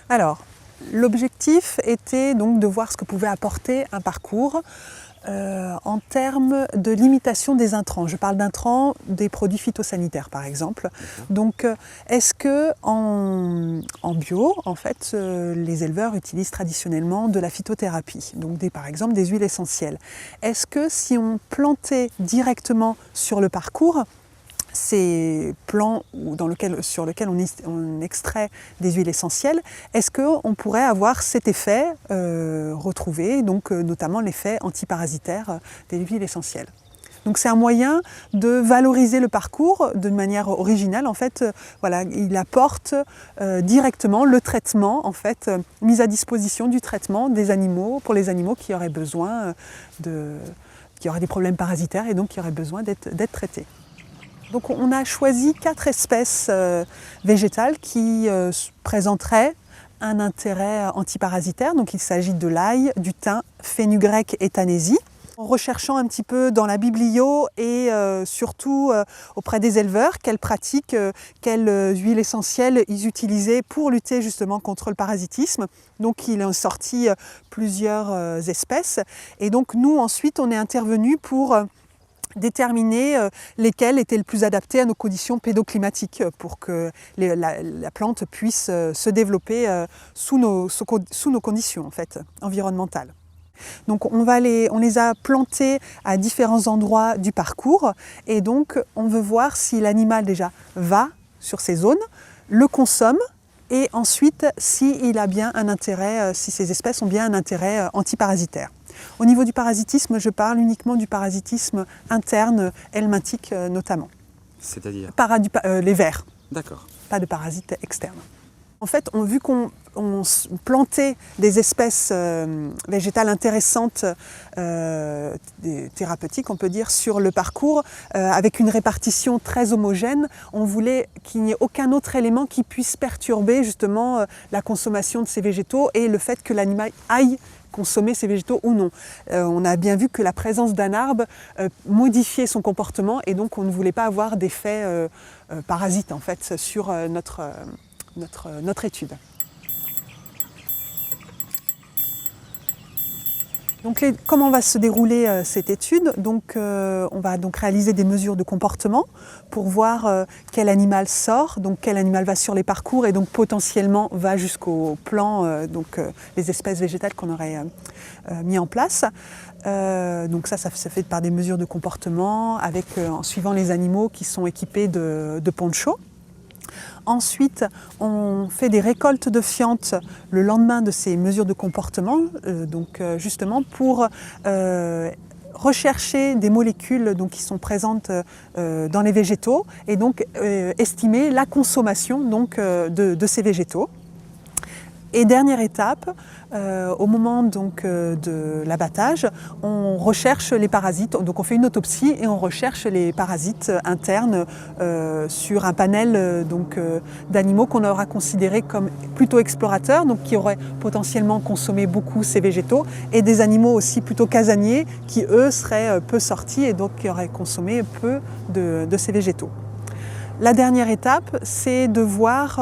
Alors, l'objectif était donc de voir ce que pouvait apporter un parcours en termes de limitation des intrants. Je parle d'intrants des produits phytosanitaires par exemple. Donc est-ce que en bio, en fait, les éleveurs utilisent traditionnellement de la phytothérapie, donc par exemple des huiles essentielles. Est-ce que si on plantait directement sur le parcours ces plants sur lesquels on extrait des huiles essentielles, est-ce qu'on pourrait avoir cet effet retrouvé, donc notamment l'effet antiparasitaire des huiles essentielles? Donc c'est un moyen de valoriser le parcours de manière originale. En fait, voilà, il apporte directement le traitement, en fait, mise à disposition du traitement des animaux, pour les animaux qui auraient besoin qui auraient des problèmes parasitaires et donc qui auraient besoin d'être traités. Donc on a choisi 4 espèces végétales qui présenteraient un intérêt antiparasitaire. Donc il s'agit de l'ail, du thym, fenugrec et tanésie. En recherchant un petit peu dans la biblio et surtout auprès des éleveurs, quelles pratiques, quelles huiles essentielles ils utilisaient pour lutter justement contre le parasitisme. Donc il est sorti plusieurs espèces. Et donc nous ensuite on est intervenu pour déterminer lesquels étaient le plus adaptés à nos conditions pédoclimatiques pour que la plante puisse se développer sous nos conditions en fait, environnementales. Donc on les a plantés à différents endroits du parcours et donc on veut voir si l'animal déjà va sur ces zones, le consomme et ensuite s'il a bien un intérêt, si ces espèces ont bien un intérêt antiparasitaire. Au niveau du parasitisme, je parle uniquement du parasitisme interne, helminthique notamment. C'est-à-dire les vers. D'accord. Pas de parasites externes. En fait, vu qu'on plantait des espèces végétales intéressantes, thérapeutiques, on peut dire, sur le parcours, avec une répartition très homogène, on voulait qu'il n'y ait aucun autre élément qui puisse perturber justement la consommation de ces végétaux et le fait que l'animal aille consommer ces végétaux ou non. On a bien vu que la présence d'un arbre modifiait son comportement et donc on ne voulait pas avoir d'effet parasite en fait sur notre étude. Donc comment va se dérouler cette étude? Donc, on va donc réaliser des mesures de comportement pour voir quel animal sort, donc quel animal va sur les parcours et donc potentiellement va jusqu'au plan, les espèces végétales qu'on aurait mis en place. Donc ça se fait par des mesures de comportement en suivant les animaux qui sont équipés de ponchos. Ensuite, on fait des récoltes de fientes le lendemain de ces mesures de comportement, justement pour rechercher des molécules qui sont présentes dans les végétaux et donc estimer la consommation de ces végétaux. Et dernière étape, au moment de l'abattage, on recherche les parasites. Donc on fait une autopsie et on recherche les parasites internes sur un panel d'animaux qu'on aura considérés comme plutôt explorateurs, donc qui auraient potentiellement consommé beaucoup ces végétaux, et des animaux aussi plutôt casaniers qui eux seraient peu sortis et donc qui auraient consommé peu de ces végétaux. La dernière étape, c'est de voir,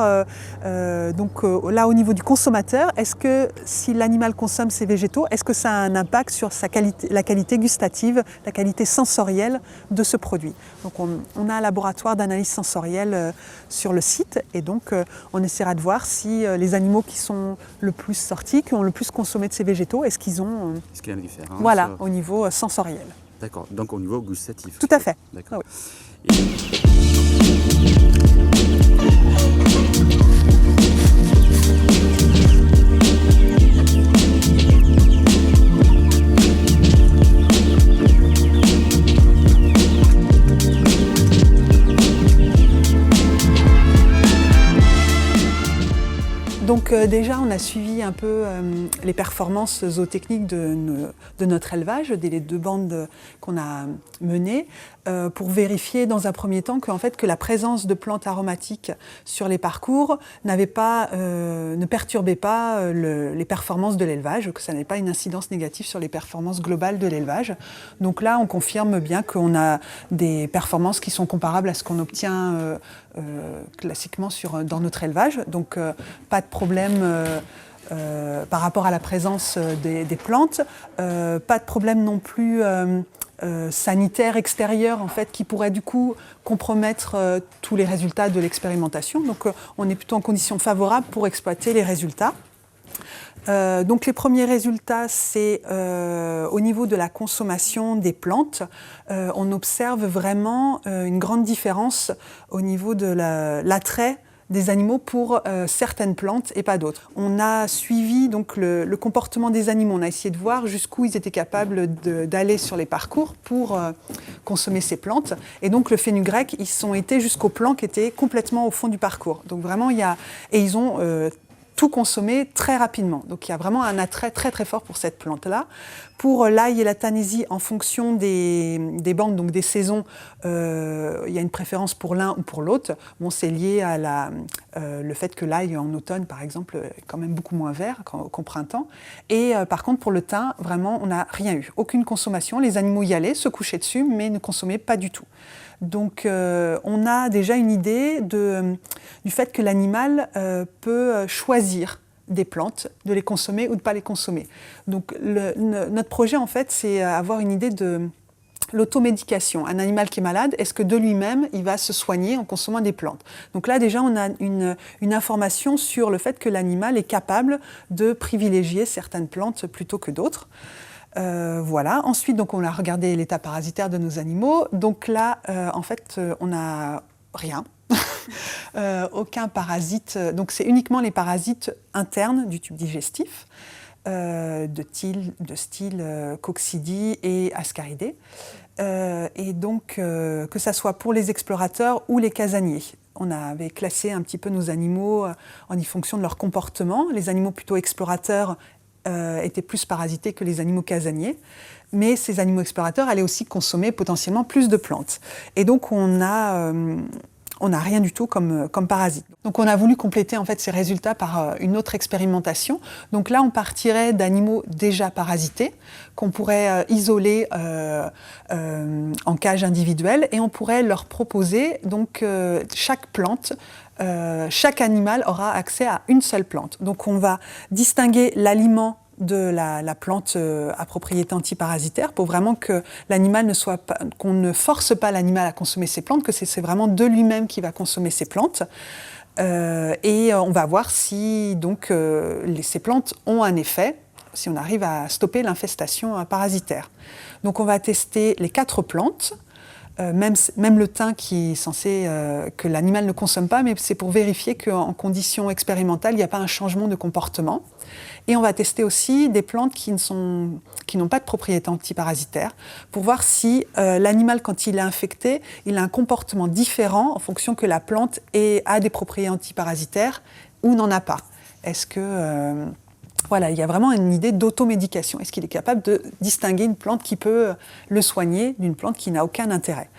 là au niveau du consommateur, est-ce que si l'animal consomme ces végétaux, est-ce que ça a un impact sur la qualité gustative, la qualité sensorielle de ce produit. Donc on a un laboratoire d'analyse sensorielle sur le site et donc on essaiera de voir si les animaux qui sont le plus sortis, qui ont le plus consommé de ces végétaux, est-ce qu'il y a une différence? Voilà, au niveau sensoriel. D'accord, donc au niveau gustatif. Tout à fait. D'accord. Ah oui. Donc déjà, on a suivi un peu les performances zootechniques de notre élevage, des 2 bandes qu'on a menées. pour vérifier dans un premier temps que la présence de plantes aromatiques sur les parcours ne perturbait pas les performances de l'élevage, que ça n'avait pas une incidence négative sur les performances globales de l'élevage. Donc là, on confirme bien qu'on a des performances qui sont comparables à ce qu'on obtient classiquement dans notre élevage. Donc pas de problème par rapport à la présence des plantes, pas de problème non plus sanitaire extérieur en fait, qui pourrait du coup compromettre tous les résultats de l'expérimentation. Donc on est plutôt en conditions favorables pour exploiter les résultats. Donc les premiers résultats, c'est au niveau de la consommation des plantes. On observe vraiment une grande différence au niveau de l'attrait des animaux pour certaines plantes et pas d'autres. On a suivi donc le comportement des animaux. On a essayé de voir jusqu'où ils étaient capables d'aller sur les parcours pour consommer ces plantes. Et donc le fenugrec, ils ont été jusqu'aux plants qui étaient complètement au fond du parcours. Donc vraiment, ils ont tout consommé très rapidement. Donc il y a vraiment un attrait très très fort pour cette plante-là. Pour l'ail et la tanésie, en fonction des bandes, donc des saisons, il y a une préférence pour l'un ou pour l'autre. Bon, c'est lié à le fait que l'ail en automne, par exemple, est quand même beaucoup moins vert qu'au printemps. Et par contre, pour le thym, vraiment, on n'a rien eu. Aucune consommation. Les animaux y allaient, se couchaient dessus, mais ne consommaient pas du tout. Donc on a déjà une idée du fait que l'animal peut choisir des plantes, de les consommer ou de ne pas les consommer. Donc notre projet en fait c'est avoir une idée de l'automédication. Un animal qui est malade, est-ce que de lui-même il va se soigner en consommant des plantes? Donc là déjà on a une information sur le fait que l'animal est capable de privilégier certaines plantes plutôt que d'autres. Voilà. Ensuite, donc, on a regardé l'état parasitaire de nos animaux. Donc là, en fait, on n'a rien. Aucun parasite. Donc c'est uniquement les parasites internes du tube digestif, de style coccidie et ascaridés. Et donc, que ça soit pour les explorateurs ou les casaniers. On avait classé un petit peu nos animaux en fonction de leur comportement. Les animaux plutôt explorateurs étaient plus parasités que les animaux casaniers. Mais ces animaux explorateurs allaient aussi consommer potentiellement plus de plantes. Et donc on n'a rien du tout comme parasite. Donc on a voulu compléter en fait ces résultats par une autre expérimentation. Donc là on partirait d'animaux déjà parasités qu'on pourrait isoler en cage individuelle et on pourrait leur proposer donc chaque plante. Chaque animal aura accès à une seule plante. Donc on va distinguer l'aliment de la plante à propriété antiparasitaire pour vraiment que l'animal qu'on ne force pas l'animal à consommer ces plantes, que c'est vraiment de lui-même qui va consommer ces plantes. Et on va voir si donc ces plantes ont un effet, si on arrive à stopper l'infestation parasitaire. Donc on va tester les 4 plantes. Même le thym qui est censé que l'animal ne consomme pas, mais c'est pour vérifier qu'en conditions expérimentales, il n'y a pas un changement de comportement. Et on va tester aussi des plantes qui n'ont pas de propriété antiparasitaire pour voir si l'animal, quand il est infecté, il a un comportement différent en fonction que la plante a des propriétés antiparasitaires ou n'en a pas. Est-ce que... Voilà, il y a vraiment une idée d'automédication. Est-ce qu'il est capable de distinguer une plante qui peut le soigner d'une plante qui n'a aucun intérêt?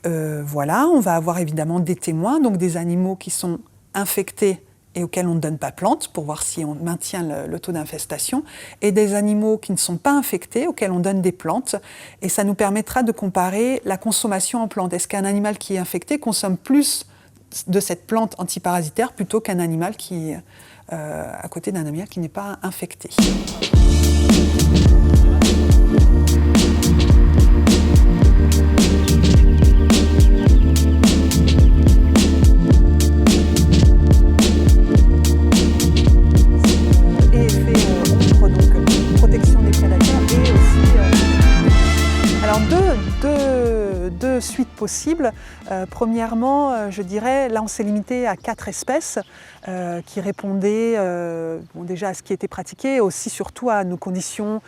Voilà, on va avoir évidemment des témoins, donc des animaux qui sont infectés et auxquels on ne donne pas plante pour voir si on maintient le taux d'infestation, et des animaux qui ne sont pas infectés, auxquels on donne des plantes. Et ça nous permettra de comparer la consommation en plantes. Est-ce qu'un animal qui est infecté consomme plus de cette plante antiparasitaire plutôt qu'un animal qui à côté d'un animal qui n'est pas infecté. Et effet ombre, donc protection des prédateurs et aussi... Alors deux suites possibles. Premièrement, je dirais, là on s'est limité à 4 espèces qui répondaient déjà à ce qui était pratiqué, et aussi surtout à nos conditions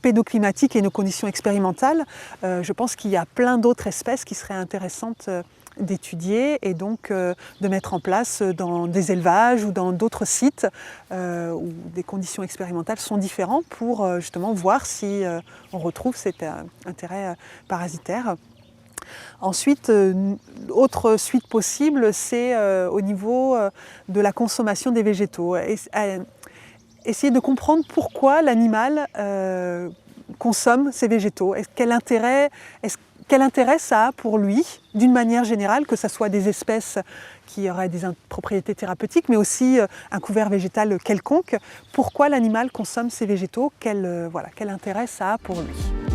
pédoclimatiques et nos conditions expérimentales. Je pense qu'il y a plein d'autres espèces qui seraient intéressantes d'étudier et donc de mettre en place dans des élevages ou dans d'autres sites où des conditions expérimentales sont différentes pour justement voir si on retrouve cet intérêt parasitaire. Ensuite, autre suite possible, c'est au niveau de la consommation des végétaux. Essayer de comprendre pourquoi l'animal consomme ces végétaux. Quel intérêt ça a pour lui, d'une manière générale, que ce soit des espèces qui auraient des propriétés thérapeutiques, mais aussi un couvert végétal quelconque. Pourquoi l'animal consomme ces végétaux, quel intérêt ça a pour lui.